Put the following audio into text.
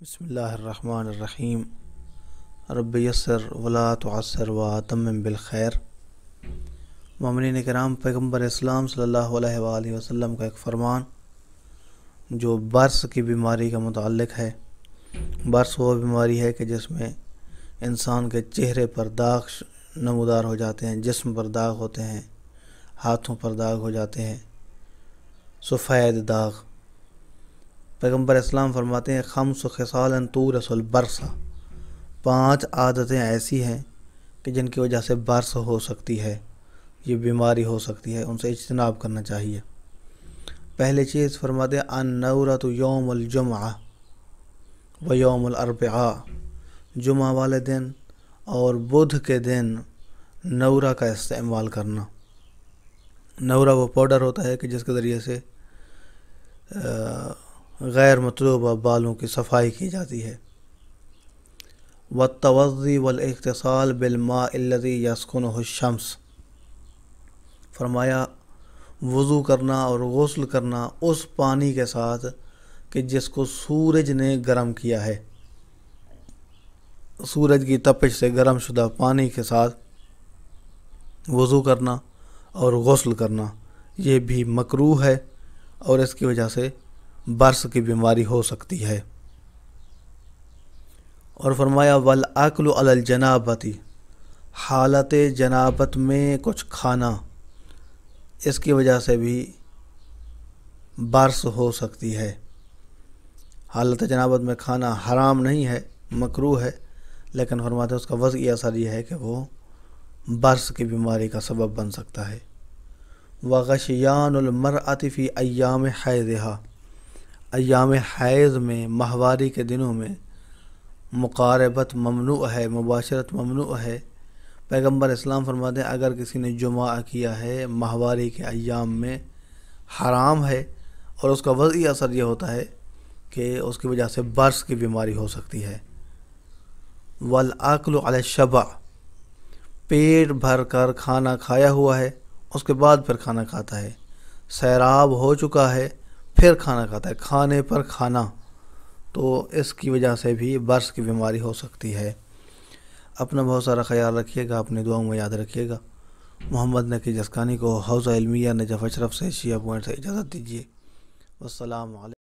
بسم اللہ الرحمن الرحیم رب یسر ولا تعسر واتمم بالخیر۔ مومنین کرام، پیغمبر اسلام صلی اللہ علیہ وآلہ وسلم کا ایک فرمان جو برس کی بیماری کا متعلق ہے۔ برس وہ بیماری ہے کہ جس میں انسان کے چہرے پر داغ نمودار ہو جاتے ہیں، جسم پر داغ ہوتے ہیں، ہاتھوں پر داغ ہو جاتے ہیں، سفید داغ۔ پیغمبر اسلام فرماتے ہیں خمس خصال تورث البرس، 5 عادتیں ایسی ہیں کہ جن کی وجہ سے برس ہو سکتی ہے، یہ بیماری ہو سکتی ہے، ان سے اجتناب کرنا چاہیے۔ پہلی چیز فرماتے ہیں النورۃ یوم الجمعہ و یوم الاربعاء، جمعہ والے دن اور بدھ کے دن نورہ کا استعمال کرنا۔ نورہ وہ پاؤڈر ہوتا ہے کہ جس کے ذریعے سے غیر مطلوبہ بالوں کی صفائی کی جاتی ہے۔ والتوضی والاغتسال بالماء الذی یسکنہ الشمس، فرمایا وضو کرنا اور غسل کرنا اس پانی کے ساتھ کہ جس کو سورج نے گرم کیا ہے۔ سورج کی تپش سے گرم شدہ پانی کے ساتھ وضو کرنا اور غسل کرنا یہ بھی مکروہ ہے، اور اس کی وجہ سے برس کی بیماری ہو سکتی ہے۔ اور فرمایا والاکل علی الجنابۃ، حالت جنابت میں کچھ کھانا، اس کی وجہ سے بھی برس ہو سکتی ہے۔ حالت جنابت میں کھانا حرام نہیں ہے، مکروہ ہے، لیکن فرماتے ہیں اس کا وضعی اثر یہ ہے کہ وہ برس کی بیماری کا سبب بن سکتا ہے۔ وغشیان المرأۃ فی ایام حیضہا، ایام حیض میں ماہواری کے دنوں میں مقاربت ممنوع ہے، مباشرت ممنوع ہے۔ پیغمبر اسلام فرماتے ہیں اگر کسی نے جمعہ کیا ہے ماہواری کے ایام میں حرام ہے، اور اس کا وضعی اثر یہ ہوتا ہے کہ اس کی وجہ سے برس کی بیماری ہو سکتی ہے۔ والاکل علی الشبع، پیٹ بھر کر کھانا کھایا ہوا ہے اس کے بعد پھر کھانا کھاتا ہے، سیراب ہو چکا ہے پھر کھانا کھاتا ہے، کھانے پر کھانا، تو اس کی وجہ سے بھی برس کی بیماری ہو سکتی ہے۔ اپنا بہت سارا خیال رکھیے گا، اپنی دعاؤں میں یاد رکھیے گا۔ محمد نقی جسکانی کو حوزہ علمیہ نجف اشرف سے شیعہ پوائنٹ سے اجازت دیجیے۔ والسلام علیکم۔